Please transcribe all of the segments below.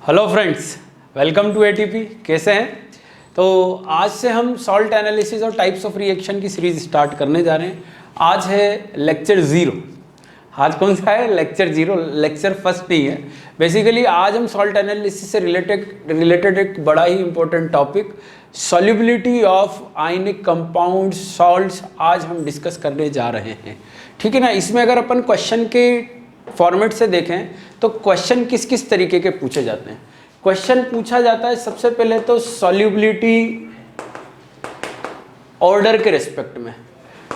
Hello friends, welcome to ATP. कैसे हैं? तो आज से हम सॉल्ट एनालिसिस और टाइप्स ऑफ रिएक्शन की सीरीज स्टार्ट करने जा रहे हैं। आज है लेक्चर 0। आज कौन सा है? लेक्चर 0। लेक्चर फर्स्ट नहीं है। बेसिकली आज हम सॉल्ट एनालिसिस से रिलेटेड एक बड़ा ही important topic solubility of ionic compound salts आज हम डिस्कस करने जा रहे हैं। ठीक है ना। इसमें अगर अपन क्वेश्चन के फॉर्मेट से देखें तो क्वेश्चन किस किस तरीके के पूछे जाते हैं। क्वेश्चन पूछा जाता है सबसे पहले तो सॉल्युबिलिटी ऑर्डर के रिस्पेक्ट में।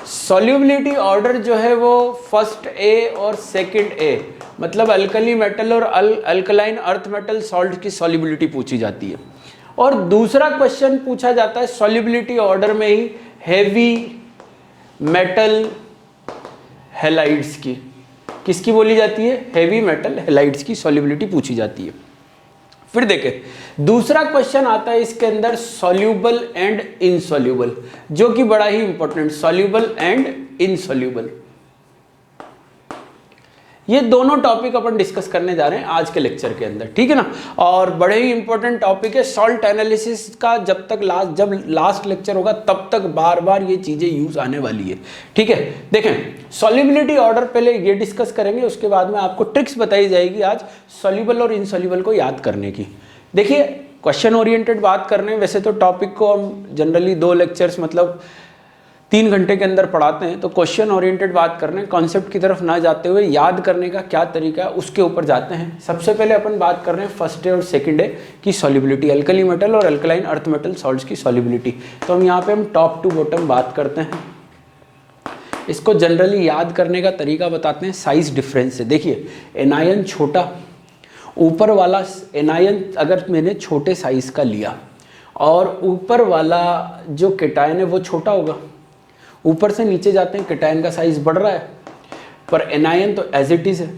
सॉल्युबिलिटी ऑर्डर जो है वो फर्स्ट ए और सेकंड ए, मतलब अल्कली मेटल और अल्कलाइन अर्थ मेटल सॉल्ट की सॉल्युबिलिटी पूछी जाती है। और दूसरा क्वेश्चन पूछा जाता है सॉल्युबिलिटी ऑर्डर में ही हेवी मेटल हैलाइड्स की। किसकी बोली जाती है? हेवी मेटल हैलाइड्स की सॉल्युबिलिटी पूछी जाती है। फिर देखें दूसरा क्वेश्चन आता है इसके अंदर सॉल्यूबल एंड इनसॉल्यूबल, जो कि बड़ा ही इंपॉर्टेंट, सॉल्यूबल एंड इनसॉल्यूबल। ये दोनों टॉपिक अपन डिस्कस करने जा रहे हैं आज के लेक्चर के अंदर। ठीक है ना। और बड़े ही इंपॉर्टेंट टॉपिक है सॉल्ट एनालिसिस का। जब लास्ट लेक्चर होगा तब तक बार बार ये चीजें यूज आने वाली है। ठीक है। देखें सॉल्युबिलिटी ऑर्डर पहले ये डिस्कस करेंगे, उसके बाद में आपको ट्रिक्स बताई जाएगी आज सॉल्युबल और इनसॉल्युबल को याद करने की। देखिए क्वेश्चन ओरिएंटेड बात करने हैं। वैसे तो टॉपिक को हम जनरली 2 लेक्चर्स मतलब 3 घंटे के अंदर पढ़ाते हैं, तो क्वेश्चन ओरिएंटेड बात करने, कॉन्सेप्ट की तरफ ना जाते हुए याद करने का क्या तरीका है उसके ऊपर जाते हैं। सबसे पहले अपन बात कर रहे हैं फर्स्ट डे और सेकंड डे की सॉल्युबिलिटी, अल्कली मेटल और अल्कलाइन अर्थ मेटल सॉल्ट्स की सॉल्युबिलिटी। तो हम यहाँ पे हम टॉप टू बॉटम बात करते हैं। इसको जनरली याद करने का तरीका बताते हैं साइज डिफरेंस से। देखिए एनायन छोटा, ऊपर वाला एनायन अगर मैंने छोटे साइज का लिया और ऊपर वाला जो केटायन है वो छोटा होगा, ऊपर से नीचे जाते हैं केटायन का साइज बढ़ रहा है, पर एनायन तो एज इट इज है।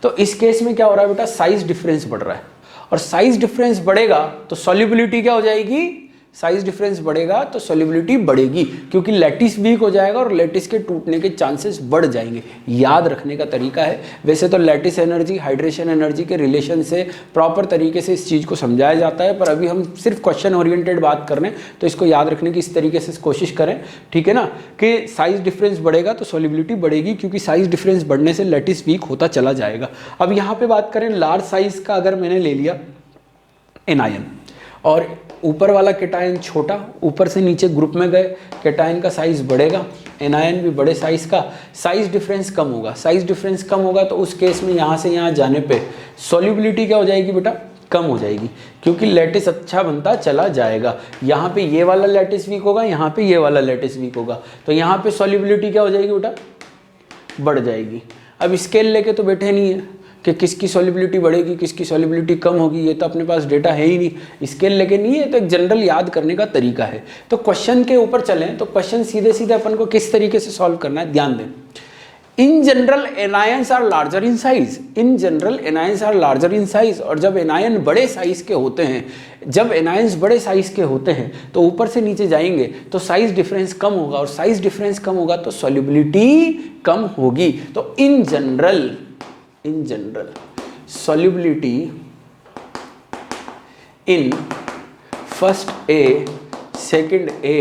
तो इस केस में क्या हो रहा है बेटा? साइज डिफरेंस बढ़ रहा है, और साइज डिफरेंस बढ़ेगा तो सॉल्युबिलिटी क्या हो जाएगी? साइज डिफरेंस बढ़ेगा तो सॉल्युबिलिटी बढ़ेगी, क्योंकि लैटिस वीक हो जाएगा और लैटिस के टूटने के चांसेस बढ़ जाएंगे। याद रखने का तरीका है। वैसे तो लैटिस एनर्जी हाइड्रेशन एनर्जी के रिलेशन से प्रॉपर तरीके से इस चीज़ को समझाया जाता है, पर अभी हम सिर्फ क्वेश्चन ओरिएंटेड बात कर रहे हैं, तो इसको याद रखने की इस तरीके से कोशिश करें। ठीक है ना, कि साइज डिफरेंस बढ़ेगा तो सॉल्युबिलिटी बढ़ेगी, क्योंकि साइज डिफरेंस बढ़ने से लैटिस वीक होता चला जाएगा। अब यहाँ पे बात करें लार्ज साइज का, अगर मैंने ले लिया एनायन और ऊपर वाला केटायन छोटा, ऊपर से नीचे ग्रुप में गए, केटायन का साइज बढ़ेगा, एनायन भी बड़े साइज का, साइज डिफरेंस कम होगा। साइज डिफरेंस कम होगा तो उस केस में यहाँ से यहाँ जाने पे सॉल्युबिलिटी क्या हो जाएगी बेटा? कम हो जाएगी, क्योंकि लैटिस अच्छा बनता चला जाएगा। यहाँ पे ये वाला लैटिस वीक होगा, यहाँ पे ये वाला लैटिस वीक होगा, तो यहाँ पे सॉल्युबिलिटी क्या हो जाएगी बेटा? बढ़ जाएगी। अब स्केल लेके तो बैठे नहीं है कि किसकी सॉल्युबिलिटी बढ़ेगी किसकी सॉल्युबिलिटी कम होगी, ये तो अपने पास डेटा है ही नहीं, स्केल लेके नहीं है। तो एक जनरल याद करने का तरीका है। तो क्वेश्चन के ऊपर चलें तो क्वेश्चन सीधे सीधे अपन को किस तरीके से सॉल्व करना है, ध्यान दें। In general anions are larger in size. In general anions are larger in size. और जब एनायन बड़े साइज के होते हैं, जब एनायंस बड़े साइज के होते हैं तो ऊपर से नीचे जाएंगे तो साइज डिफरेंस कम होगा, और साइज डिफरेंस कम होगा तो सॉल्युबिलिटी कम होगी। तो in general solubility in first A, second A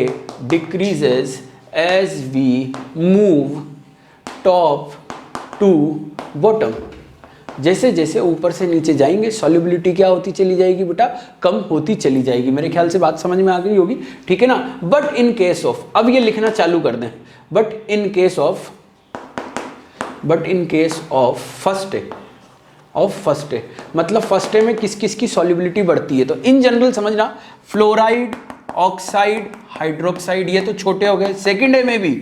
decreases as we move top to bottom। जैसे जैसे ऊपर से नीचे जाएंगे सॉल्युबिलिटी क्या होती चली जाएगी बेटा? कम होती चली जाएगी। मेरे ख्याल से बात समझ में आ गई होगी। ठीक है ना। बट इन केस ऑफ, अब ये लिखना चालू कर दें, but in case of first day, मतलब फर्स्ट डे में किस किस की सॉल्युबिलिटी बढ़ती है। तो इन जनरल समझना, फ्लोराइड, ऑक्साइड, हाइड्रोक्साइड, ये तो छोटे हो गए। सेकेंड डे में भी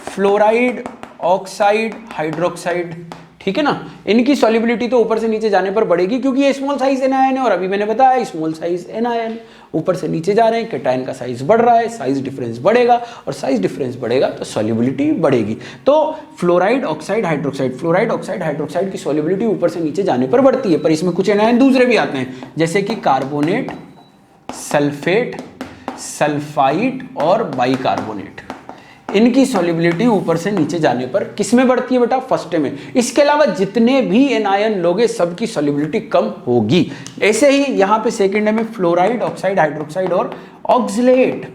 फ्लोराइड, ऑक्साइड, हाइड्रोक्साइड, ठीक है ना। इनकी सॉल्युबिलिटी तो ऊपर से नीचे जाने पर बढ़ेगी, क्योंकि ये स्मॉल साइज एनायन है, और अभी मैंने बताया स्मॉल साइज एनायन ऊपर से नीचे जा रहे हैं, केटायन का साइज बढ़ रहा है, साइज डिफरेंस बढ़ेगा, और साइज डिफरेंस बढ़ेगा तो सॉल्युबिलिटी बढ़ेगी। तो fluoride, oxide, hydroxide, fluoride, oxide, hydroxide की सॉल्युबिलिटी ऊपर से नीचे जाने पर बढ़ती है। पर इसमें कुछ एनायन दूसरे भी आते हैं, जैसे कि कार्बोनेट, सल्फेट, सल्फाइड और बाइकार्बोनेट। इनकी सॉल्युबिलिटी ऊपर से नीचे जाने पर किस में बढ़ती है बेटा? फर्स्ट में। इसके अलावा जितने भी एनायन लोगे सबकी सॉल्युबिलिटी कम होगी। ऐसे ही यहाँ पे सेकंड में फ्लोराइड, ऑक्साइड, हाइड्रोक्साइड और ऑक्सलेट,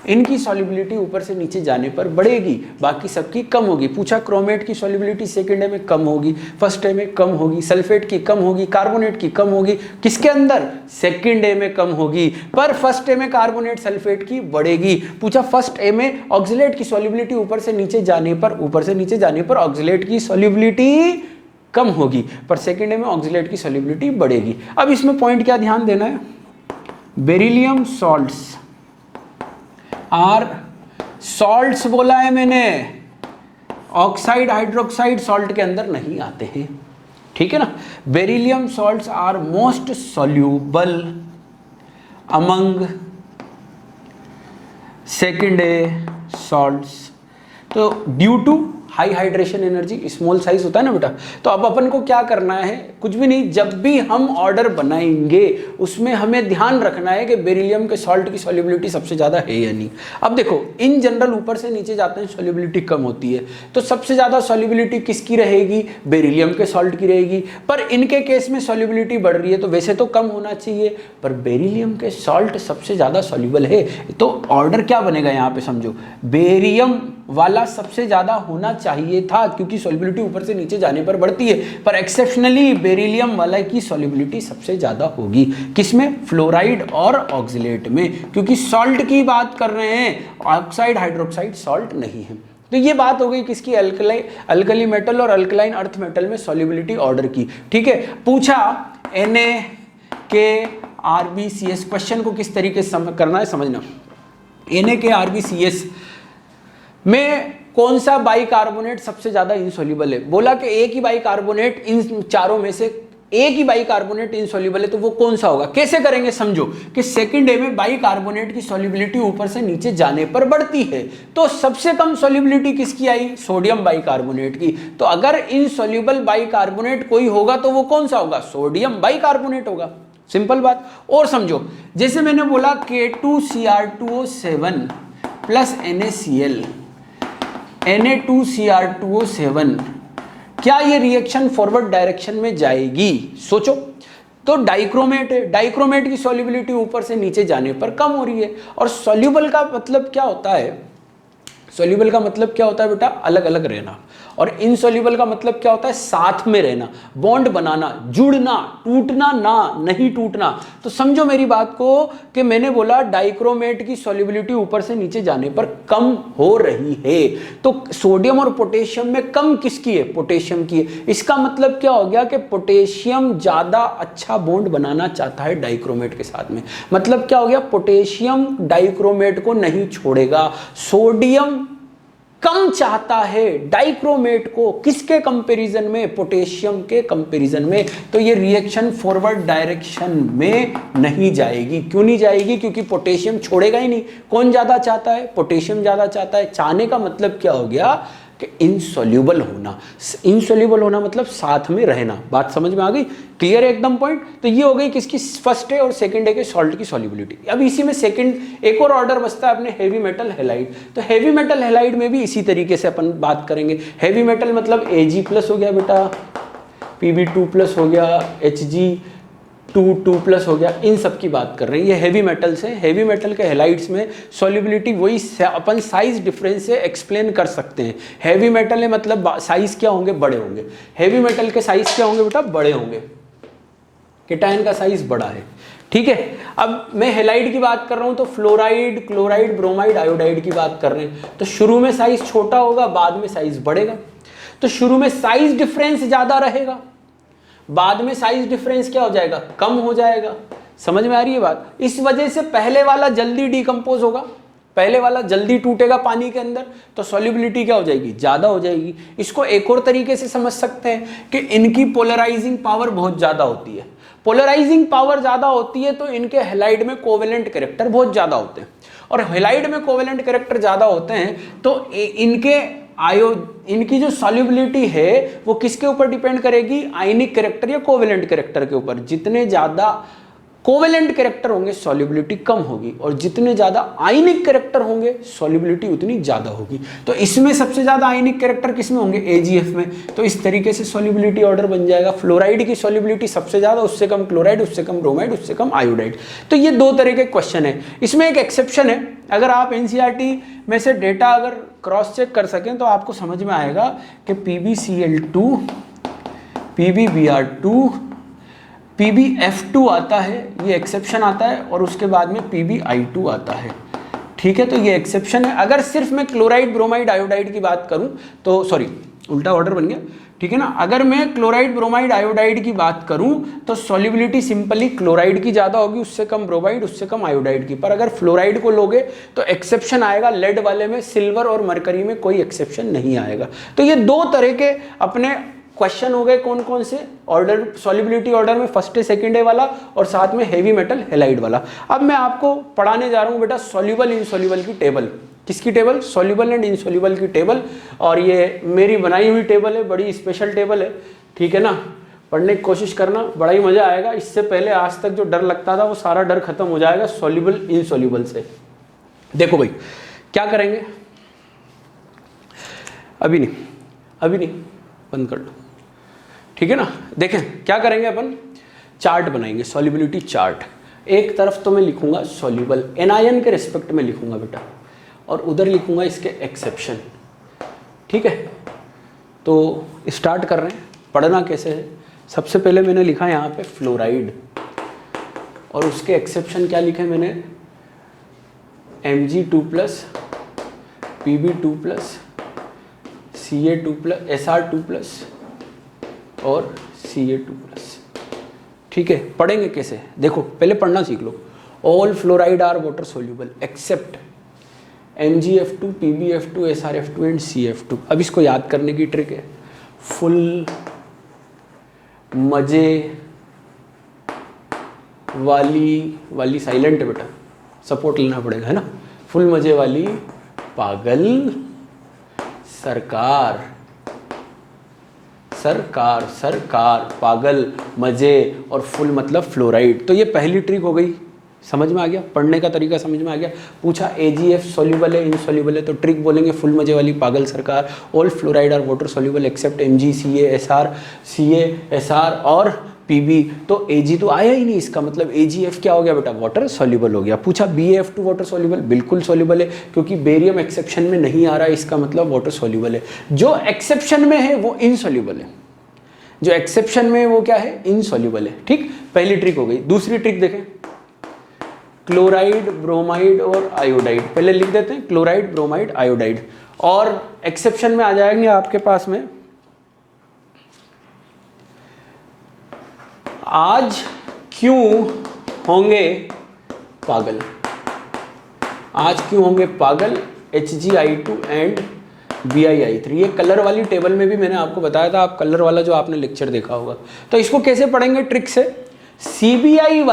इनकी सॉल्युबिलिटी ऊपर से नीचे जाने पर बढ़ेगी, बाकी सबकी कम होगी। पूछा क्रोमेट की सॉल्युबिलिटी सेकंड में कम होगी, फर्स्ट में कम होगी, सल्फेट की कम होगी, कार्बोनेट की कम होगी, किसके अंदर? सेकंड में कम होगी, पर फर्स्ट में कार्बोनेट सल्फेट की बढ़ेगी। पूछा फर्स्ट में ऑक्सलेट की सॉल्युबिलिटी ऊपर से नीचे जाने पर ऑक्सलेट की सॉल्युबिलिटी कम होगी, पर सेकंड में ऑक्सलेट की सॉल्युबिलिटी बढ़ेगी। अब इसमें पॉइंट क्या ध्यान देना है? बेरिलियम सॉल्ट्स आर सॉल्ट्स बोला है मैंने, ऑक्साइड हाइड्रोक्साइड सॉल्ट के अंदर नहीं आते हैं, ठीक है ना। Beryllium salts are most soluble among secondary salts. तो due to high hydration energy, small size होता है ना बेटा। तो अब अपन को क्या करना है? कुछ भी नहीं, जब भी हम ऑर्डर बनाएंगे उसमें हमें ध्यान रखना है कि बेरिलियम के सॉल्ट की सॉल्युबिलिटी सबसे ज्यादा है या नहीं। अब देखो इन जनरल ऊपर से नीचे जाते हैं सॉल्युबिलिटी कम होती है, तो सबसे ज्यादा सॉल्युबिलिटी किसकी रहेगी? बेरिलियम के सॉल्ट की रहेगी। पर इनके केस में सॉल्युबिलिटी बढ़ रही है तो वैसे तो कम होना चाहिए, पर बेरिलियम के सॉल्ट सबसे ज्यादा सॉल्युबल है, तो ऑर्डर क्या बनेगा यहाँ पे? समझो, बेरियम वाला सबसे ज्यादा होना चाहिए था क्योंकि सॉल्युबिलिटी ऊपर से नीचे जाने पर बढ़ती है, पर एक्सेप्शनली बेरिलियम वाला की सॉल्युबिलिटी सबसे ज्यादा होगी। किसमें? फ्लोराइड और ऑक्सलेट में, क्योंकि सॉल्ट की बात कर रहे हैं, ऑक्साइड हाइड्रोक्साइड सॉल्ट नहीं है। तो ये बात हो गई किसकी? अल्कली मेटल और अल्कलाइन अर्थ मेटल में सॉल्युबिलिटी ऑर्डर की, ठीक है। पूछा NaKRbCs, क्वेश्चन को किस तरीके से करना है समझना। NaKRbCs में कौन सा बाइकार्बोनेट सबसे ज्यादा इनसॉल्युबल है? बोला कि एक ही बाइकार्बोनेट इन चारों में से एक ही बाइकार्बोनेट इनसॉल्युबल है, तो वो कौन सा होगा? कैसे करेंगे? समझो कि सेकंड में बाइकार्बोनेट की सॉल्युबिलिटी ऊपर से नीचे जाने पर बढ़ती है, तो सबसे कम सॉल्युबिलिटी किसकी आई? सोडियम बाइकार्बोनेट की। तो अगर इनसॉल्युबल बाइकार्बोनेट कोई होगा तो वो कौन सा होगा? सोडियम बाइकार्बोनेट होगा, सिंपल बात। और समझो, जैसे मैंने बोला K2Cr2O7 प्लस NaCl, Na2Cr2O7, क्या ये रिएक्शन फॉरवर्ड डायरेक्शन में जाएगी? सोचो। तो डाइक्रोमेट है, डाइक्रोमेट की सॉल्युबिलिटी ऊपर से नीचे जाने पर कम हो रही है। और सॉल्युबल का मतलब क्या होता है? सॉल्युबल का मतलब क्या होता है बेटा? अलग अलग रहना। और इनसॉल्युबल का मतलब क्या होता है? साथ में रहना, बॉन्ड बनाना, जुड़ना, टूटना ना, नहीं टूटना। तो समझो मेरी बात को कि मैंने बोला डाइक्रोमेट की सॉल्युबिलिटी ऊपर से नीचे जाने पर कम हो रही है, तो सोडियम और पोटेशियम में कम किसकी है? पोटेशियम की है। इसका मतलब क्या हो गया कि पोटेशियम ज्यादा अच्छा बॉन्ड बनाना चाहता है डाइक्रोमेट के साथ में। मतलब क्या हो गया? पोटेशियम डाइक्रोमेट को नहीं छोड़ेगा, सोडियम कम चाहता है डाइक्रोमेट को, किसके कंपैरिजन में? पोटेशियम के कंपैरिजन में। तो ये रिएक्शन फॉरवर्ड डायरेक्शन में नहीं जाएगी। क्यों नहीं जाएगी? क्योंकि पोटेशियम छोड़ेगा ही नहीं। कौन ज्यादा चाहता है? पोटेशियम ज्यादा चाहता है। चाहने का मतलब क्या हो गया कि इनसॉल्युबल होना। इनसॉल्युबल होना मतलब साथ में रहना। बात समझ में आ गई? क्लियर है एकदम पॉइंट? तो ये हो गई किसकी? फर्स्ट है और सेकंड है के सॉल्ट की सॉल्युबिलिटी। अब इसी में सेकंड एक और ऑर्डर बचता है अपने हेवी मेटल हैलाइड। तो हेवी मेटल हैलाइड में भी इसी तरीके से अपन बात करेंगे। हेवी मेटल मतलब Ag+ हो गया बेटा, Pb2+ हो गया, Hg2+ हो गया, इन सब की बात कर रहे हैं। ये हेवी मेटल्स हैं। हेवी मेटल के हैलाइड्स में सॉल्युबिलिटी वही अपन साइज डिफरेंस से एक्सप्लेन कर सकते हैं। हेवी मेटल है मतलब साइज क्या होंगे? बड़े होंगे। हेवी मेटल के साइज क्या होंगे बेटा? बड़े होंगे। केटायन का साइज बड़ा है, ठीक है। अब मैं हैलाइड की बात कर रहा हूं तो फ्लोराइड, क्लोराइड, ब्रोमाइड, आयोडाइड की बात कर रहे हैं। तो शुरू में साइज छोटा होगा, बाद में साइज बढ़ेगा। तो शुरू में साइज डिफरेंस ज्यादा रहेगा, बाद में साइज डिफरेंस क्या हो जाएगा? कम हो जाएगा। समझ में आ रही है बात? इस वजह से पहले वाला जल्दी डिकम्पोज होगा, पहले वाला जल्दी टूटेगा पानी के अंदर, तो सॉल्युबिलिटी क्या हो जाएगी? ज्यादा हो जाएगी। इसको एक और तरीके से समझ सकते हैं कि इनकी पोलराइजिंग पावर बहुत ज्यादा होती है। पोलराइजिंग पावर ज्यादा होती है तो इनके हैलाइड में कोवेलेंट कैरेक्टर बहुत ज्यादा होते हैं, और हैलाइड में कोवेलेंट कैरेक्टर ज्यादा होते हैं तो इनकी जो सॉल्युबिलिटी है वो किसके ऊपर डिपेंड करेगी? आयनिक कैरेक्टर या कोवेलेंट कैरेक्टर के ऊपर। जितने ज्यादा कोवेलेंट कैरेक्टर होंगे सॉल्युबिलिटी कम होगी, और जितने ज्यादा आयनिक कैरेक्टर होंगे सॉल्युबिलिटी उतनी ज्यादा होगी। तो इसमें सबसे ज्यादा आयनिक कैरेक्टर किसमें होंगे, AgF में। तो इस तरीके से सॉल्युबिलिटी ऑर्डर बन जाएगा। फ्लोराइड की सॉल्युबिलिटी सबसे ज्यादा, उससे कम क्लोराइड, उससे कम ब्रोमाइड, उससे कम आयोडाइड। तो ये दो तरह के क्वेश्चन है। इसमें एक एक्सेप्शन है, अगर आप NCERT में से डेटा अगर क्रॉस चेक कर सकें तो आपको समझ में आएगा कि PbCl2, PbBr2, PbF2 आता है, ये एक्सेप्शन आता है, और उसके बाद में PbI2 आता है। ठीक है, तो ये एक्सेप्शन है। अगर सिर्फ मैं क्लोराइड, ब्रोमाइड, आयोडाइड की बात करूं तो, सॉरी उल्टा ऑर्डर बन गया, ठीक है ना। अगर मैं क्लोराइड, ब्रोमाइड, आयोडाइड की बात करूं तो सॉल्युबिलिटी सिंपली क्लोराइड की ज्यादा होगी, उससे कम ब्रोमाइड, उससे कम आयोडाइड की। पर अगर फ्लोराइड को लोगे तो एक्सेप्शन आएगा लेड वाले में, सिल्वर और मरकरी में कोई एक्सेप्शन नहीं आएगा। तो ये दो तरह के अपने क्वेश्चन हो गए। कौन कौन से ऑर्डर, सॉल्युबिलिटी ऑर्डर में फर्स्ट है सेकंड है वाला, और साथ में हेवी मेटल हैलाइड वाला। अब मैं आपको पढ़ाने जा रहा हूं बेटा सॉल्युबल इनसॉल्युबल की टेबल। किसकी टेबल, सॉल्युबल एंड इनसॉल्युबल की टेबल। और ये मेरी बनाई हुई टेबल है, बड़ी स्पेशल टेबल है, ठीक है ना। पढ़ने की कोशिश करना, बड़ा ही मजा आएगा। इससे पहले आज तक जो डर लगता था वो सारा डर खत्म हो जाएगा सॉल्युबल इनसॉल्युबल से। देखो भाई क्या करेंगे, अभी नहीं, बंद कर लो, ठीक है ना। देखें क्या करेंगे, अपन चार्ट बनाएंगे, सॉल्युबिलिटी चार्ट। एक तरफ तो मैं लिखूंगा सॉल्युबल एनायन के रिस्पेक्ट में लिखूंगा बेटा, और उधर लिखूंगा इसके एक्सेप्शन, ठीक है। तो स्टार्ट कर रहे हैं। पढ़ना कैसे है, सबसे पहले मैंने लिखा है यहाँ पे फ्लोराइड, और उसके एक्सेप्शन क्या लिखे मैंने, Mg2+, Pb2+, Ca2+, Sr2+ और Ca2+, ठीक है। पढ़ेंगे कैसे, देखो पहले पढ़ना सीख लो। All fluoride are water soluble except MgF2, PbF2, SrF2 and CF2। अब इसको याद करने की ट्रिक है, फुल मजे वाली साइलेंट है बेटा, सपोर्ट लेना पड़ेगा, है ना। फुल मजे वाली पागल सरकार, पागल, मजे, और फुल मतलब फ्लोराइड। तो ये पहली ट्रिक हो गई, समझ में आ गया, पढ़ने का तरीका समझ में आ गया। पूछा AgF सोल्यूबल है इनसोल्यूबल है, तो ट्रिक बोलेंगे फुल मजे वाली पागल सरकार। All fluoride are water soluble except Mg, Ca, Sr और Pb। तो Ag तो आया ही नहीं, इसका मतलब AgF क्या हो गया बेटा, वाटर सोल्यूबल हो गया। पूछा BF2 वाटर सोल्यूबल, बिल्कुल सोल्यूबल है, क्योंकि बेरियम एक्सेप्शन में नहीं आ रहा है, इसका मतलब वाटर सोल्यूबल है। जो एक्सेप्शन में है वो इनसोल्यूबल है, जो एक्सेप्शन में वो क्या है, इनसोल्यूबल है, ठीक। पहली ट्रिक हो गई। दूसरी ट्रिक देखें, क्लोराइड, ब्रोमाइड और आयोडाइड। पहले लिख देते हैं क्लोराइड, ब्रोमाइड, आयोडाइड, और एक्सेप्शन में आ जाएंगे आपके पास में आज क्यों होंगे पागल, आज क्यों होंगे पागल, HgI2 एंड BiI3। ये कलर वाली टेबल में भी मैंने आपको बताया था, आप कलर वाला जो आपने लेक्चर देखा होगा। तो इसको कैसे पढ़ेंगे ट्रिक से, CBI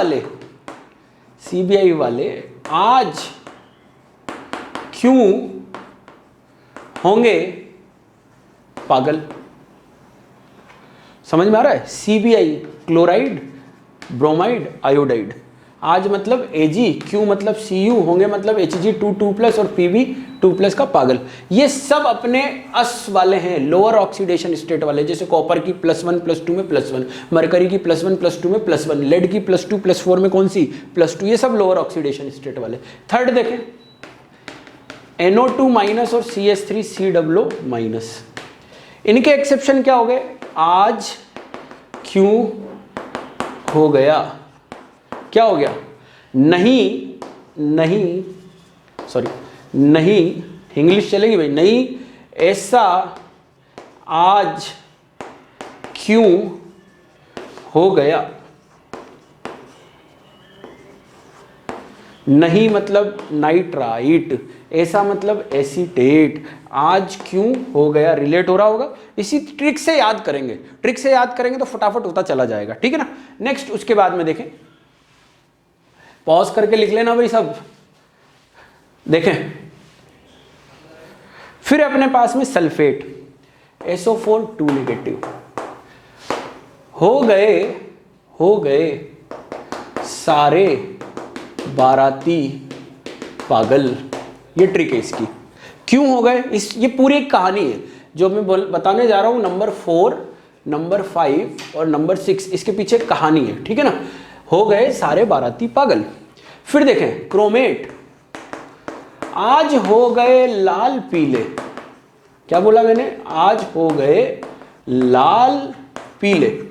वाले आज क्यों होंगे पागल, समझ में आ रहा है। CBI chloride, bromide, iodide. आज मतलब Ag, क्यों मतलब Cu, होंगे मतलब Hg2 2+ और Pb2+ का पागल। ये सब अपने अस वाले हैं, लोअर ऑक्सीडेशन स्टेट वाले, जैसे कॉपर की +1 +2 में +1, मरकरी की +1 +2 में +1, लेड की +2 +4 में कौन सी +2, ये सब लोअर ऑक्सीडेशन स्टेट वाले। थर्ड देखें, NO2- और CH3COO-। इनके एक्सेप्शन क्या हो गए, आज क्यों हो गया, क्या हो गया, नहीं, इंग्लिश चलेगी भाई, नहीं ऐसा आज क्यों हो गया। नहीं मतलब नाइट्राइट, ऐसा मतलब एसीटेट, आज क्यों हो गया, रिलेट हो रहा होगा। इसी ट्रिक से याद करेंगे, तो फटाफट होता चला जाएगा, ठीक है ना। नेक्स्ट उसके बाद में देखें, पॉज करके लिख लेना भाई सब। देखें फिर अपने पास में सल्फेट, SO4 2- हो गए सारे बाराती पागल। ये ट्रिक है इसकी। क्यों हो गए ये पूरी एक कहानी है जो मैं बताने जा रहा हूँ। नंबर 4, नंबर 5 और नंबर 6 इसके पीछे कहानी है, ठीक है ना। हो गए सारे बाराती पागल। फिर देखें क्रोमेट, आज हो गए लाल पीले। क्या बोला मैंने? आज हो गए लाल पीले।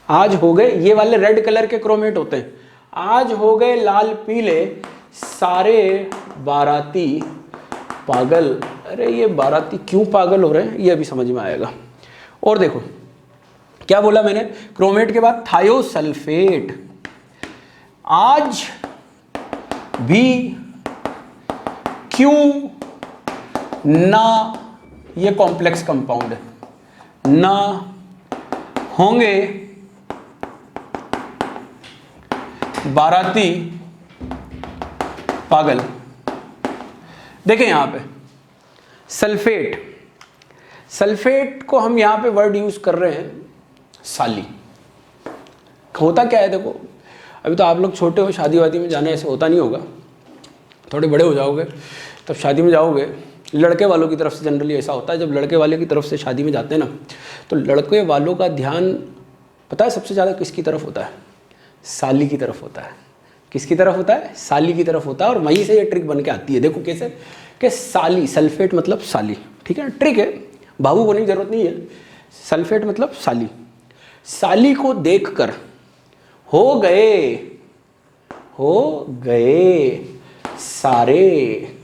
आज हो गए, ये वाले रेड कलर के क्रोमेट होते हैं। आज हो गए लाल पीले सारे बाराती पागल। अरे ये बाराती क्यों पागल हो रहे हैं ये अभी समझ में आएगा। और देखो क्या बोला मैंने, क्रोमेट के बाद थायोसल्फेट। आज भी क्यों ना, ये कॉम्प्लेक्स कंपाउंड है, ना होंगे बाराती पागल। देखें यहां पे सल्फेट, सल्फेट को हम यहां पे वर्ड यूज कर रहे हैं साली। होता क्या है, देखो अभी तो आप लोग छोटे हो, शादी वादी में जाना ऐसे होता नहीं होगा। थोड़े बड़े हो जाओगे तब शादी में जाओगे, लड़के वालों की तरफ से जनरली ऐसा होता है, जब लड़के वाले की तरफ से शादी में जाते हैं ना, तो लड़के वालों का ध्यान पता है सबसे ज़्यादा किसकी तरफ होता है? साली की तरफ होता है। किसकी तरफ होता है? साली की तरफ होता है। और वहीं से ये ट्रिक बन के आती है। देखो कैसे, कि साली, सल्फेट मतलब साली, ठीक है, ट्रिक है, बाबू होने की जरूरत नहीं है। सल्फेट मतलब साली। साली को देखकर हो गए सारे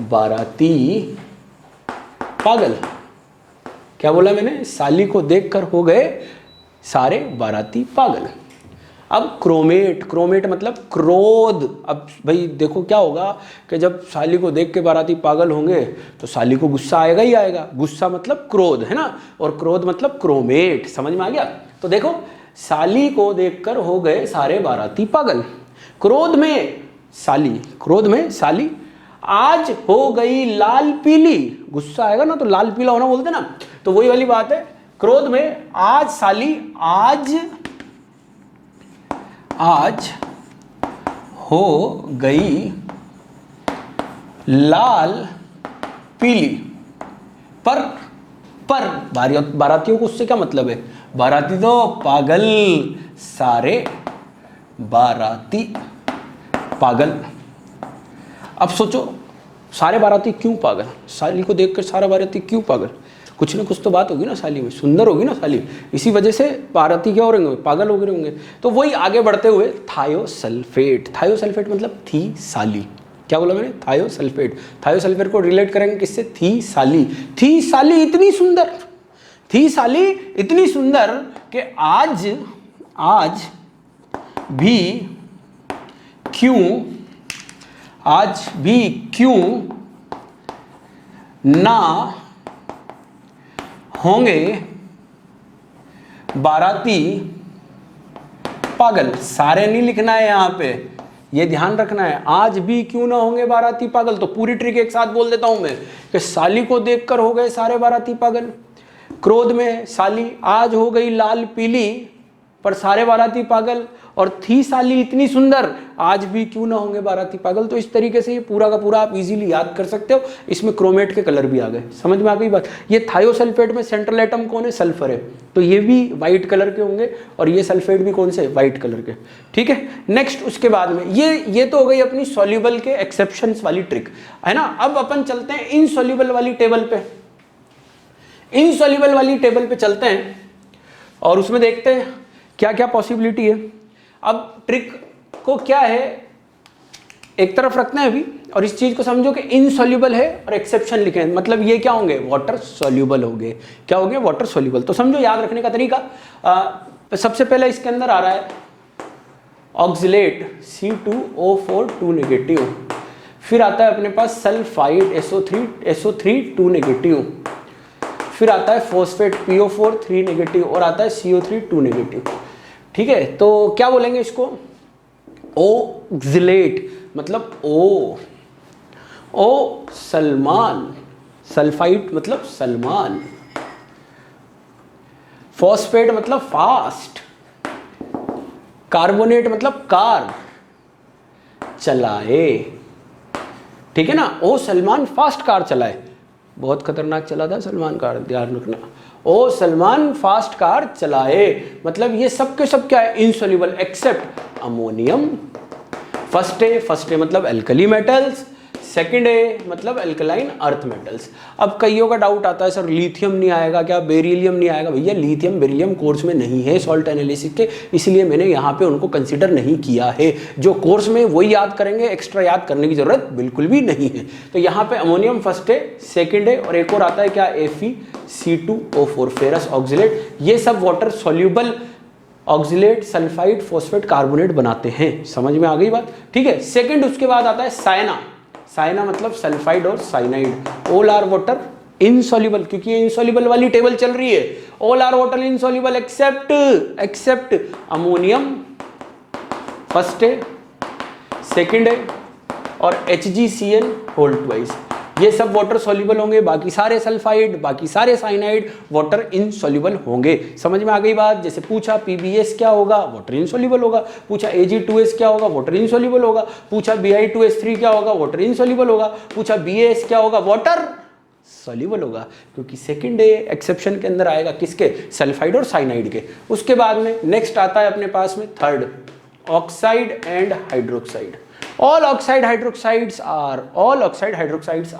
बाराती पागल। क्या बोला मैंने? साली को देखकर हो गए सारे बाराती पागल। अब क्रोमेट, क्रोमेट मतलब क्रोध। अब भाई देखो क्या होगा कि जब साली को देख के बाराती पागल होंगे तो साली को गुस्सा आएगा ही आएगा। गुस्सा मतलब क्रोध है ना, और क्रोध मतलब क्रोमेट। समझ में आ गया? तो देखो साली को देखकर हो गए सारे बाराती पागल। क्रोध में साली, क्रोध में साली। आज हो गई लाल पीली, गुस्सा आएगा ना तो लाल पीला होना बोलते ना, तो वही वाली बात है। क्रोध में आज साली, आज हो गई लाल पीली। पर बारातियों को उससे क्या मतलब है? बाराती तो पागल, सारे बाराती पागल। अब सोचो सारे बाराती क्यों पागल? साली को देखकर सारा बाराती क्यों पागल? कुछ ना कुछ तो बात होगी ना साली में, सुंदर होगी ना साली, इसी वजह से बाराती क्या हो रहे होंगे? पागल हो गए होंगे। तो वही आगे बढ़ते हुए थायोसल्फेट, थायोसल्फेट मतलब थी साली। क्या बोला मैंने? थायोसल्फेट। थायोसल्फेट को रिलेट करेंगे किससे? थी साली। थी साली इतनी सुंदर, थी साली इतनी सुंदर कि आज भी क्यों ना होंगे बाराती पागल। सारे नहीं लिखना है यहां पे, ये ध्यान रखना है। आज भी क्यों ना होंगे बाराती पागल। तो पूरी ट्रिक एक साथ बोल देता हूं मैं कि साली को देखकर हो गए सारे बाराती पागल। क्रोध में साली, आज हो गई लाल पीली पर सारे बाराती पागल। और थी साली इतनी सुंदर, आज भी क्यों ना होंगे बाराती पागल। तो इस तरीके से ये पूरा का पूरा आप इजीली याद कर सकते हो। इसमें क्रोमेट के कलर भी आ गए, समझ में आ गई बात। ये थायोसल्फेट में सेंट्रल एटम कौन है? सल्फर है, तो ये भी वाइट कलर के होंगे, और ये सल्फेट भी कौन से? वाइट कलर के, ठीक है। नेक्स्ट उसके बाद में ये तो हो गई अपनी सॉल्युबल के एक्सेप्शंस वाली ट्रिक, है ना। अब अपन चलते हैं इनसॉल्युबल वाली टेबल पे। इनसॉल्युबल वाली टेबल पे चलते हैं और उसमें देखते हैं क्या क्या पॉसिबिलिटी है। अब ट्रिक को क्या है एक तरफ रखना है अभी, और इस चीज को समझो कि इनसॉल्युबल है और एक्सेप्शन लिखे हैं, मतलब ये क्या होंगे? वाटर सॉल्युबल होंगे। क्या होंगे? Water soluble. तो समझो याद रखने का तरीका। सबसे पहले इसके अंदर आ रहा है ऑक्सिलेट C2O4 2 नेगेटिव, फिर आता है अपने पास सल्फाइड SO3 2 नेगेटिव, फिर आता है फॉस्फेट PO4 3 नेगेटिव, और आता है CO3 2 नेगेटिव, ठीक है। तो क्या बोलेंगे इसको? ऑक्सिलेट मतलब ओ सलमान, सल्फाइड मतलब सलमान, फॉस्फेट मतलब फास्ट, कार्बोनेट मतलब कार चलाए, ठीक है ना। ओ सलमान फास्ट कार चलाए, बहुत खतरनाक चला था सलमान कार, ध्यान रखना। ओ सलमान फास्ट कार चलाए मतलब ये सब के सब क्या है, insoluble except ammonium. First A मतलब एल्कली मेटल्स, सेकंड ए मतलब एल्कलाइन अर्थ मेटल्स। अब कईयों का डाउट आता है सर लिथियम नहीं आएगा क्या, बेरिलियम नहीं आएगा। भैया लिथियम बेरिलियम कोर्स में नहीं है सॉल्ट एनालिसिस के, इसलिए मैंने यहाँ पे उनको कंसीडर नहीं किया है। जो कोर्स में वही याद करेंगे, एक्स्ट्रा याद करने की जरूरत बिल्कुल भी नहीं है। तो यहाँ पे अमोनियम फर्स्ट है, सेकेंड है, और एक और आता है क्या, FeC2O4 फेरस ऑक्सिलेट। ये सब water soluble oxalate, sulphide, phosphate, carbonate बनाते हैं। समझ में आ गई बात, ठीक है। सेकंड उसके बाद आता है साइना। साइना मतलब सल्फाइड और cyanide. All are water insoluble, क्योंकि ये इनसॉल्युबल वाली टेबल चल रही है। All are water insoluble except ammonium first है, सेकंड है, और HgCl होल ट्वाइस। ये सब वाटर सॉल्युबल होंगे, बाकी सारे सल्फाइड, बाकी सारे साइनाइड वाटर इनसॉल्युबल होंगे। समझ में आ गई बात। जैसे पूछा PbS क्या होगा, वाटर इनसॉल्युबल होगा। पूछा Ag2S क्या होगा, वाटर इनसॉल्युबल होगा। पूछा Bi2S3 क्या होगा, वाटर इनसॉल्युबल होगा। पूछा BAS क्या होगा, वाटर सॉल्युबल होगा, क्योंकि सेकंड डे एक्सेप्शन के अंदर आएगा किसके, सल्फाइड और साइनाइड के। उसके बाद में नेक्स्ट आता है अपने पास में third, oxide and hydroxide. all oxide hydroxides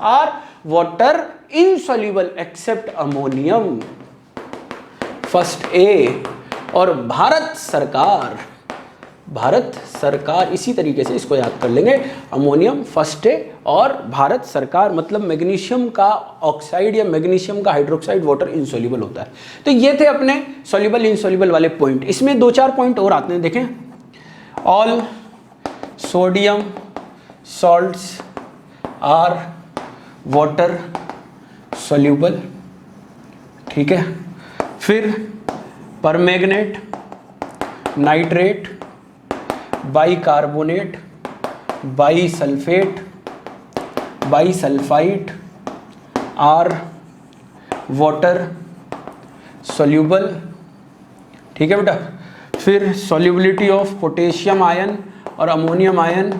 are water insoluble except ammonium first A. और भारत सरकार इसी तरीके से इसको याद कर लेंगे, अमोनियम फर्स्ट ए, और भारत सरकार मतलब मैग्नीशियम का ऑक्साइड या मैग्नीशियम का हाइड्रोक्साइड वाटर इनसॉल्युबल होता है। तो ये थे अपने सॉल्युबल इनसॉल्युबल वाले पॉइंट। इसमें 2-4 पॉइंट और आते हैं, देखें। All sodium salts are water soluble, ठीक है। फिर permanganate, nitrate, bicarbonate, bisulphate, bisulphide are water soluble, ठीक है बेटा। फिर सॉल्युबिलिटी ऑफ पोटेशियम आयन और ammonium ion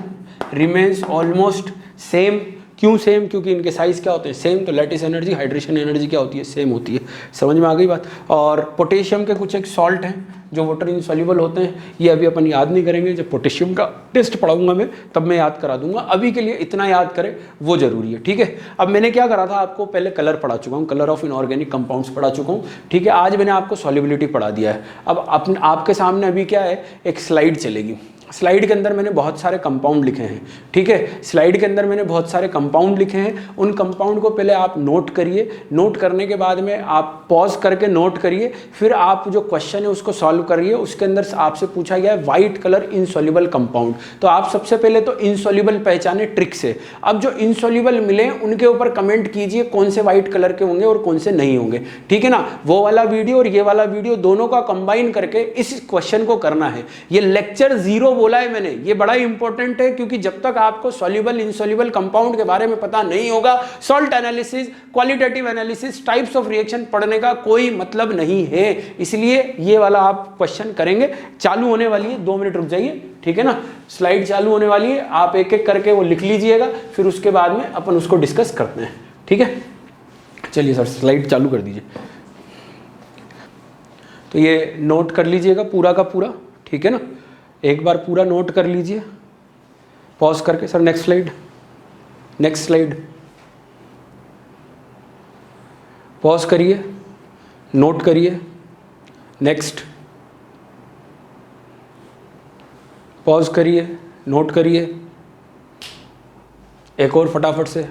remains almost same. क्यों सेम, क्योंकि इनके साइज क्या होते हैं, सेम। तो लैटिस एनर्जी, हाइड्रेशन एनर्जी क्या होती है, सेम होती है। समझ में आ गई बात। और पोटेशियम के कुछ एक सॉल्ट हैं जो वाटर इनसॉल्युबल होते हैं, ये अभी अपन याद नहीं करेंगे। जब पोटेशियम का टेस्ट पढ़ाऊंगा मैं तब मैं याद करा दूंगा। अभी के लिए इतना याद करें वो जरूरी है, ठीक है। अब मैंने क्या करा था, आपको पहले कलर पढ़ा चुका हूँ, कलर ऑफ इनऑर्गेनिक कंपाउंड्स पढ़ा चुका हूँ, ठीक है। आज मैंने आपको सॉल्युबिलिटी पढ़ा दिया है। अब आपके सामने अभी क्या है, एक स्लाइड चलेगी। स्लाइड के अंदर मैंने बहुत सारे कंपाउंड लिखे हैं, ठीक है। स्लाइड के अंदर मैंने बहुत सारे कंपाउंड लिखे हैं। उन कंपाउंड को पहले आप नोट करिए, नोट करने के बाद में आप पॉज करके नोट करिए, फिर आप जो क्वेश्चन है उसको सॉल्व करिए। उसके अंदर आपसे पूछा गया है वाइट कलर इनसॉल्युबल कंपाउंड, तो आप सबसे पहले तो इनसॉल्युबल पहचाने ट्रिक से। अब जो इनसॉल्युबल मिले उनके ऊपर कमेंट कीजिए कौन से वाइट कलर के होंगे और कौन से नहीं होंगे, ठीक है ना। वो वाला वीडियो और ये वाला वीडियो दोनों का कंबाइन करके इस क्वेश्चन को करना है। ये लेक्चर 0 बोला है मैंने, ये बड़ा इंपॉर्टेंट है, क्योंकि जब तक आपको सॉल्युबल इनसॉल्युबल कंपाउंड के बारे में पता नहीं होगा, salt analysis, qualitative analysis, types of reaction पढ़ने का कोई मतलब नहीं है। इसलिए ये वाला आप क्वेश्चन करेंगे। चालू होने वाली है, 2 मिनट रुक जाइए, ठीक है ना। स्लाइड चालू होने वाली है, आप एक एक करके वो लिख लीजिएगा, फिर उसके बाद में अपन उसको डिस्कस करते हैं, ठीक है। चलिए सर स्लाइड चालू कर दीजिए। तो ये नोट कर लीजिएगा पूरा का पूरा, ठीक है ना। एक बार पूरा नोट कर लीजिए पॉज करके। Sir next slide, next slide, pause करिए, नोट करिए, नेक्स्ट, पॉज करिए, नोट करिए, एक और फटाफट से,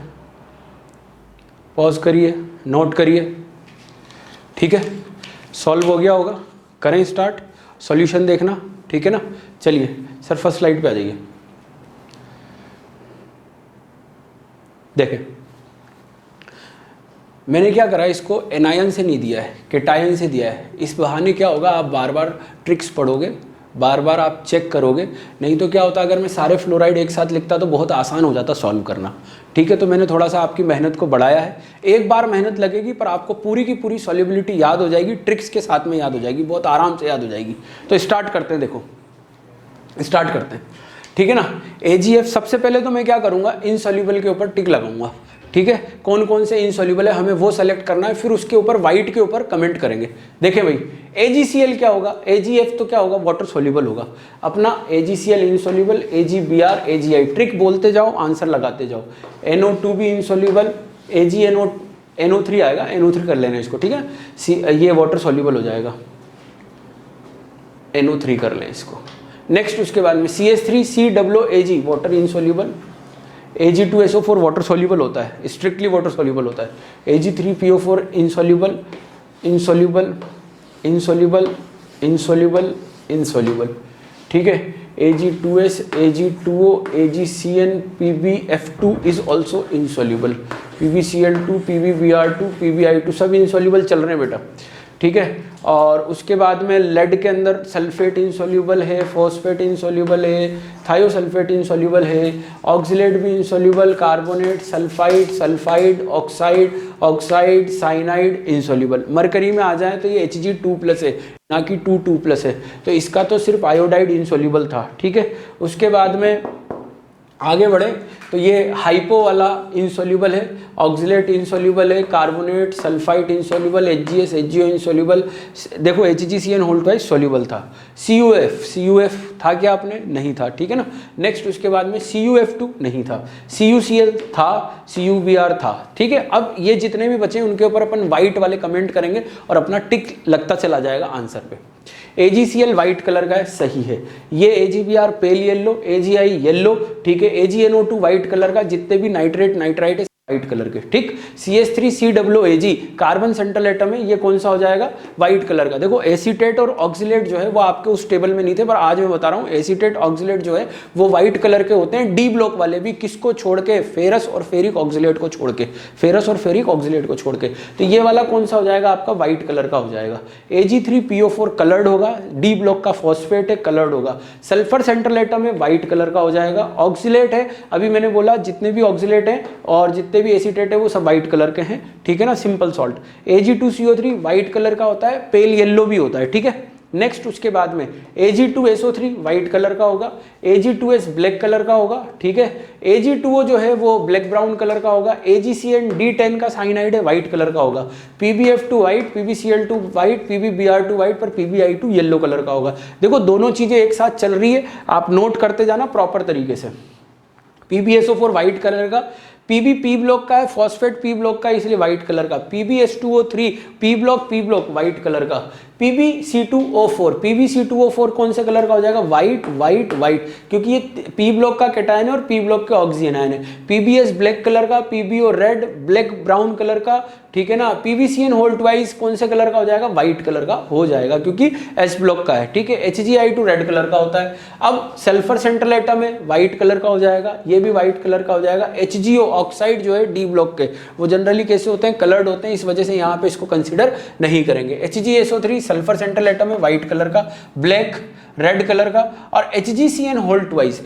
पॉज करिए, नोट करिए, ठीक है। सॉल्व हो गया होगा, करें स्टार्ट, सॉल्यूशन देखना, ठीक है ना। चलिए सर फर्स्ट स्लाइड पे आ जाइए। देखें मैंने क्या करा, इसको एनायन से नहीं दिया है, केटायन से दिया है। इस बहाने क्या होगा, आप बार बार ट्रिक्स पढ़ोगे, बार बार आप चेक करोगे। नहीं तो क्या होता, अगर मैं सारे फ्लोराइड एक साथ लिखता तो बहुत आसान हो जाता सॉल्व करना, ठीक है। तो मैंने थोड़ा सा आपकी मेहनत को बढ़ाया है। एक बार मेहनत लगेगी पर आपको पूरी की पूरी सॉल्युबिलिटी याद हो जाएगी, ट्रिक्स के साथ में याद हो जाएगी, बहुत आराम से याद हो जाएगी। तो स्टार्ट करते हैं। देखो स्टार्ट करते हैं, ठीक है ना। AgF सबसे पहले तो मैं क्या करूँगा, इनसॉल्यूबल के ऊपर टिक लगाऊंगा, ठीक है। कौन कौन से इनसॉल्यूबल है हमें वो सेलेक्ट करना है, फिर उसके ऊपर वाइट के ऊपर कमेंट करेंगे। देखें भाई, AgCl क्या होगा, AgF तो क्या होगा, वाटर सोल्यूबल होगा अपना। AgCl insoluble, AgBr, AgI, trick बोलते जाओ, आंसर लगाते जाओ। NO2 भी इनसॉल्यूबल, NO3 आएगा, NO3 कर लेना इसको, ठीक है। ये वाटर सोल्यूबल हो जाएगा, NO3 कर लें इसको। नेक्स्ट उसके बाद में CH3COOAg water insoluble, Ag2SO4 water soluble होता है, स्ट्रिक्टली वाटर सोल्यूबल होता है। Ag3PO4 insoluble, insoluble, insoluble, insoluble, insoluble, ठीक है। Ag2S, Ag2O, AgCN, PbF2 is also insoluble, PbCl2, PbBr2, PbI2 सब इनसॉल्यूबल चल रहे हैं बेटा, ठीक है। और उसके बाद में लेड के अंदर सल्फेट इनसॉल्यूबल है, फॉस्फेट इनसॉल्यूबल है, थायोसल्फेट इनसॉल्यूबल है, ऑक्सिलेट भी insoluble, carbonate, sulphide, sulphide, oxide, oxide, cyanide insoluble. Mercury में आ जाए तो ये Hg2+ है, ना कि 2,2+ है, तो इसका तो सिर्फ आयोडाइड इनसॉल्यूबल था, ठीक है। उसके बाद में आगे बढ़े तो ये हाइपो वाला इनसॉल्यूबल है, ऑक्सिलेट इनसॉल्यूबल है, carbonate, sulphide insoluble, HgS, HgO insoluble. देखो HgCN होल ट्वाइस सॉल्यूबल था। CuF था क्या आपने, नहीं था, ठीक है ना। नेक्स्ट उसके बाद में CuF2 नहीं था, CuCl था, CuBr था, ठीक है। अब ये जितने भी बचे उनके ऊपर अपन वाइट वाले कमेंट करेंगे और अपना टिक लगता चला जाएगा आंसर पे। AgCl वाइट कलर का है, सही है। ये AgBr pale yellow, AgI yellow, ठीक है। AgNO2 वाइट कलर का, जितने भी नाइट्रेट नाइट्राइट है वाइट कलर के, ठीक। CH3COOAg कार्बन सेंट्रल एटम है, ये कौन सा हो जाएगा, वाइट कलर का। देखो एसीटेट और ऑक्सिलेट जो है वो आपके उस टेबल में नहीं थे, पर आज मैं बता रहा हूँ एसीटेट ऑक्सिलेट जो है वो वाइट कलर के होते हैं, डी ब्लॉक वाले भी। किसको छोड़ के, फेरस और फेरिक ऑक्सिलेट को छोड़ के, फेरस और फेरिक ऑक्सिलेट को छोड़ के। तो ये वाला कौन सा हो जाएगा आपका, वाइट कलर का हो जाएगा। Ag3PO4 कलर्ड होगा, डी ब्लॉक का फॉस्फेट है, कलर्ड होगा। सल्फर सेंट्रल एटम है, वाइट कलर का हो जाएगा। ऑक्सिलेट है, अभी मैंने बोला जितने भी ऑक्सिलेट हैं और जितने भी एसीटेट है वो सब वाइट कलर के हैं, ठीक है ना, simple salt. Ag2CO3 white colour का होता है, पेल येलो भी होता है, ठीक है। नेक्स्ट उसके बाद में Ag2SO3 वाइट कलर का होगा, Ag2S ब्लैक कलर का होगा, ठीक है। Ag2O जो है वो ब्लैक ब्राउन कलर का होगा। AgCN D10 का साइनाइड है, वाइट कलर का होगा। PbF2 white, PbCl2 white, PbBr2 white, पर PbI2 येलो कलर का होगा। देखो दोनों चीजें एक साथ चल रही है, आप नोट करते जाना प्रॉपर तरीके से। PbSO4 वाइट कलर का, Pb P ब्लॉक का है, फॉस्फेट P ब्लॉक का है इसलिए वाइट कलर का। PbS2O3 P block white colour का। PbC2O4 कौन से कलर का हो जाएगा, वाइट वाइट वाइट, क्योंकि ये P ब्लॉक का कैटायन है और P ब्लॉक के ऑक्सीजन आयन है। PbS ब्लैक कलर का, PbO red black brown colour का, ठीक है ना। PbCN होल ट्वाइस कौन से कलर का हो जाएगा, वाइट कलर का हो जाएगा, क्योंकि S ब्लॉक का है, ठीक है। HgI2 रेड कलर का होता है। अब सल्फर सेंट्रल एटम है, वाइट कलर का हो जाएगा, ये भी वाइट कलर का हो जाएगा। HgO ऑक्साइड जो है डी ब्लॉक के, वो जनरली कैसे होते हैं, कलर्ड होते हैं, इस वजह से यहाँ पे इसको कंसीडर नहीं करेंगे। HgSO3 सल्फर सेंट्रल एटम है, व्हाइट कलर का, ब्लैक रेड कलर का। और HgCN whole twice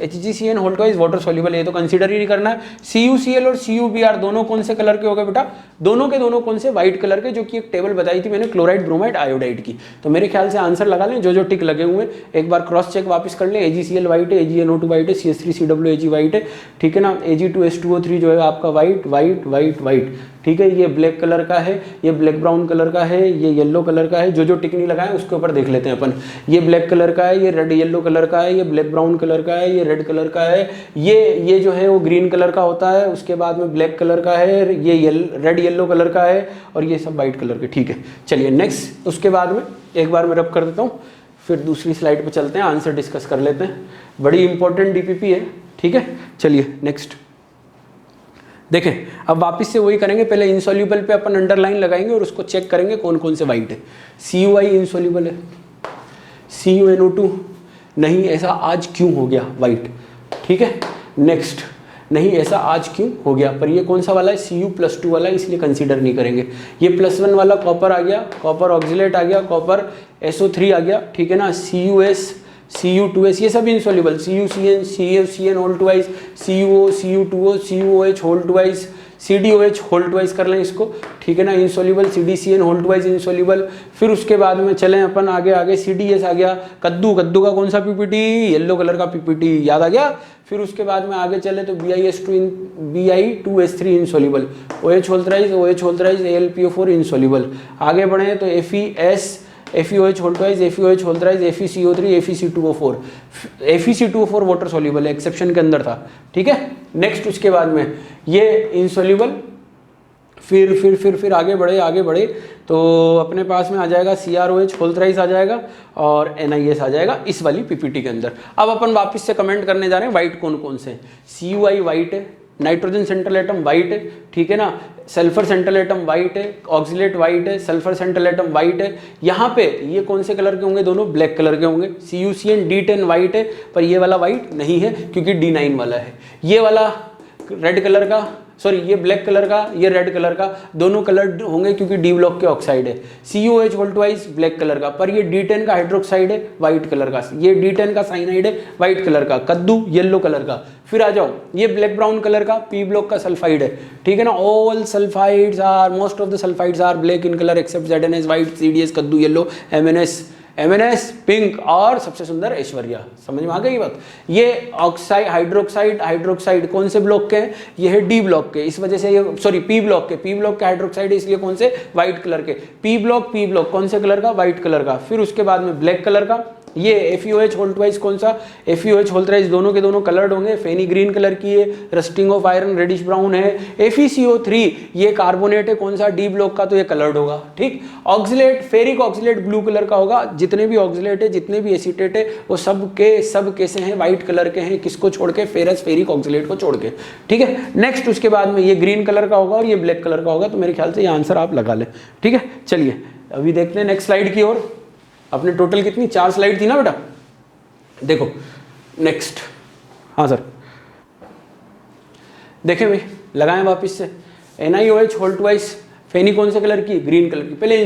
water soluble, ये तो कंसीडर ही नहीं करना है। CuCl और CuBr दोनों कौन से कलर के हो गए बेटा, दोनों के दोनों कौन से, व्हाइट कलर के, जो कि एक टेबल बताई थी मैंने क्लोराइड ब्रोमाइड आयोडाइड की। तो मेरे ख्याल से आंसर लगा लें, जो जो टिक लगे हुए एक बार क्रॉस चेक वापस कर लें। AgCl वाइट है, AgNO2 वाइट है, CH3COOAg वाइट है, ठीक है ना। Ag2S2O3 जो है आपका वाइट वाइट वाइट वाइट, ठीक है। ये ब्लैक कलर का है, ये ब्लैक ब्राउन कलर का है, ये येलो कलर का है। जो जो टिक नहीं लगाए उसके ऊपर देख लेते हैं अपन। ये ब्लैक कलर का है, ये रेड येलो कलर का है, ये ब्लैक ब्राउन कलर का है, ये रेड कलर का है, ये जो है वो ग्रीन कलर का होता है। उसके बाद में ब्लैक कलर का है, ये रेड येलो कलर का है, और ये सब वाइट कलर के, ठीक है। चलिए नेक्स्ट उसके बाद में एक बार मैं रब कर देता हूँ, फिर दूसरी स्लाइड पर चलते हैं, आंसर डिस्कस कर लेते हैं। बड़ी इंपॉर्टेंट DPP है, ठीक है। चलिए नेक्स्ट देखें, अब वापस से वही करेंगे। पहले इनसॉल्यूबल पे अपन अंडरलाइन लगाएंगे और उसको चेक करेंगे कौन कौन से वाइट है। CuI इनसॉल्यूबल है, CuNO2 नहीं, ऐसा आज क्यों हो गया वाइट, ठीक है। नेक्स्ट, नहीं ऐसा आज क्यों हो गया, पर ये कौन सा वाला है, Cu+2 वाला, इसलिए कंसीडर नहीं करेंगे। ये +1 वाला कॉपर आ गया, कॉपर ऑक्सिलेट आ गया, कॉपर SO3 आ गया, ठीक है ना। CuS Cu2S ये सब insoluble, CuCN whole twice, CuO CU2O CuOH whole twice, CdOH whole twice कर लें इसको, ठीक है ना, insoluble, CdCN whole twice insoluble. फिर उसके बाद में चलें अपन आगे आगे, CdS आ गया, कद्दू का कौन सा PPT, येलो कलर का PPT, याद आ गया। फिर उसके बाद में आगे चले तो Bi2S3 insoluble, OH होल्टराइज AlPO4 insoluble. आगे बढ़े तो FeOH होल्टराइज FeCO3 FeC2O4, FeC2O4 water soluble है, एक्सेप्शन के अंदर था, ठीक है। नेक्स्ट उसके बाद में ये इनसोल्यूबल। फिर आगे बढ़े तो अपने पास में आ जाएगा CrOH होल्टराइज आ जाएगा और NiS आ जाएगा इस वाली PPT के अंदर। अब अपन वापस से कमेंट करने जा रहे हैं वाइट कौन कौन से। CUI वाइट है, नाइट्रोजन सेंट्रल एटम वाइट है, ठीक है ना, सल्फर सेंट्रल एटम वाइट है, ऑक्सिलेट वाइट है, सल्फर सेंट्रल एटम वाइट है। यहाँ पे ये कौन से कलर के होंगे, दोनों ब्लैक कलर के होंगे। CuCN D10 वाइट है, पर ये वाला वाइट नहीं है क्योंकि D9 वाला है। ये वाला रेड कलर का, सॉरी ये ब्लैक कलर का, ये रेड कलर का, दोनों कलर होंगे क्योंकि D ब्लॉक के ऑक्साइड है। COH वोल्टवाइज ब्लैक कलर का, पर ये D10 का हाइड्रोक्साइड है वाइट कलर का, ये D10 का साइनाइड है वाइट कलर का, कद्दू येलो कलर का। फिर आ जाओ ये ब्लैक ब्राउन कलर का P ब्लॉक का सल्फाइड है, ठीक है ना। All sulphides are, most of the sulphides are black in colour except ZNS white, CDS कद्दू येलो, MNS पिंक और सबसे सुंदर ऐश्वर्या। समझ में आ गई बात। ये ऑक्साइड हाइड्रोक्साइड कौन से ब्लॉक के हैं, ये है D ब्लॉक के, इस वजह से ये सॉरी P ब्लॉक के हाइड्रोक्साइड है, इसलिए कौन से व्हाइट कलर के। P ब्लॉक कौन से कलर का, व्हाइट कलर का। फिर उसके बाद में ब्लैक कलर का ये FeOH होल्टवाइज कौन सा, FeOH होल्टराइज दोनों के दोनों कलर्ड होंगे, फेनी ग्रीन कलर की है, rusting of iron reddish brown है। FeCO3 ये कार्बोनेट है कौन सा, D ब्लॉक का, तो ये कलर्ड होगा, ठीक। Oxalate, ferric oxalate blue colour का होगा। जितने भी ऑक्सिलेट है, जितने भी एसीटेट है, वो सब कैसे हैं, व्हाइट कलर के हैं, किसको छोड़ के, फेरिक ऑक्सिलेट को छोड़ के, ठीक है। नेक्स्ट उसके बाद में ये ग्रीन कलर का होगा और ये ब्लैक कलर का होगा, तो मेरे ख्याल से ये आंसर आप लगा लें, ठीक है। चलिए अभी देखते हैं नेक्स्ट स्लाइड की ओर। अपने टोटल कितनी 4 स्लाइड थी ना बेटा, देखो नेक्स्ट। हाँ सर, देखें भाई, लगाएं वापस से। NiOH होल्टवाइज फेनी कौन से कलर की, ग्रीन कलर की। पहले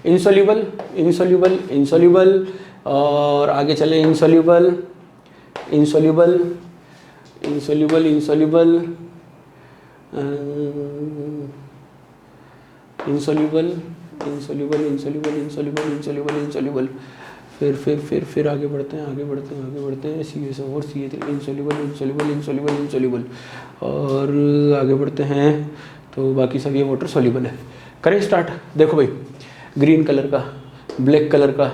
इंसोल्यूबल और आगे चले इंसोल्यूबल फिर आगे बढ़ते हैं CSO4 CA3 इंसोल्यूबल और आगे बढ़ते हैं तो बाकी सब ये वाटर सोल्यूबल है। करें स्टार्ट। देखो भाई, ग्रीन कलर का, ब्लैक कलर का,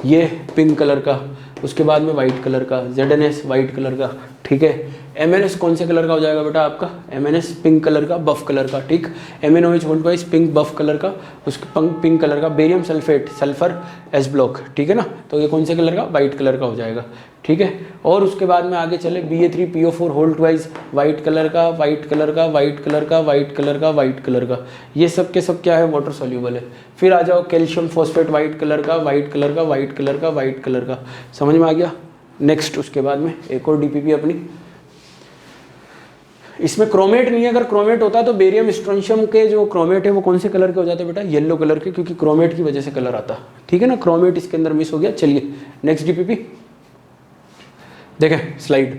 ये पिंक कलर का, उसके बाद में वाइट कलर का, ZNS वाइट कलर का, ठीक है। MNS कौन से कलर का हो जाएगा बेटा आपका, MNS पिंक कलर का, बफ कलर का, ठीक। MnOH वोल्टवाइज पिंक बफ कलर का, उसके पिंक कलर का। Barium sulphate sulphur S block, ठीक है ना, तो ये कौन से कलर का, वाइट कलर का हो जाएगा, ठीक है। और उसके बाद में आगे चले Ba3PO4 होल्टवाइज वाइट कलर का, ये सब के सब क्या है, वाटर सोल्यूबल है। फिर आ जाओ कैल्शियम फॉस्फेट वाइट कलर का, समझ में आ गया। नेक्स्ट उसके बाद में एक और DPP अपनी, इसमें क्रोमेट नहीं है। अगर क्रोमेट होता तो बेरियम स्ट्रोंशियम के जो क्रोमेट है वो कौन से कलर के हो जाते बेटा, येलो कलर के, क्योंकि क्रोमेट की वजह से कलर आता, ठीक है ना। क्रोमेट इसके अंदर मिस हो गया। चलिए नेक्स्ट DPP देखें स्लाइड।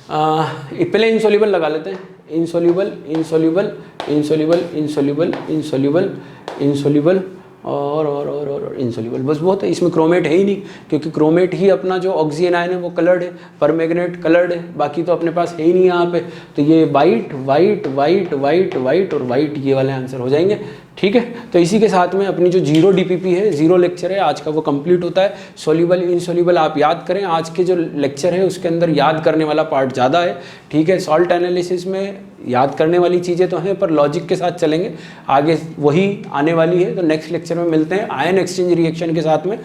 पहले इंसोल्यूबल लगा लेते हैं। इंसोल्यूबल और इंसोल्यूबल, बस बहुत है। इसमें क्रोमेट है ही नहीं, क्योंकि क्रोमेट ही अपना जो ऑक्सीजन आयन है वो कलर्ड है, परमैग्नेट कलर्ड है, बाकी तो अपने पास है ही नहीं यहाँ पे। तो ये वाइट और वाइट ये वाले आंसर हो जाएंगे, ठीक है। तो इसी के साथ में अपनी जो 0 DPP है, 0 लेक्चर है आज का, वो कंप्लीट होता है। सोल्यूबल इनसोल्यूबल आप याद करें, आज के जो लेक्चर है उसके अंदर याद करने वाला पार्ट ज़्यादा है, ठीक है। सॉल्ट एनालिसिस में याद करने वाली चीज़ें तो हैं, पर लॉजिक के साथ चलेंगे, आगे वही आने वाली है। तो नेक्स्ट लेक्चर में मिलते हैं आयन एक्सचेंज रिएक्शन के साथ में,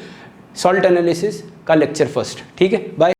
सॉल्ट एनालिसिस का लेक्चर फर्स्ट, ठीक है। बाय।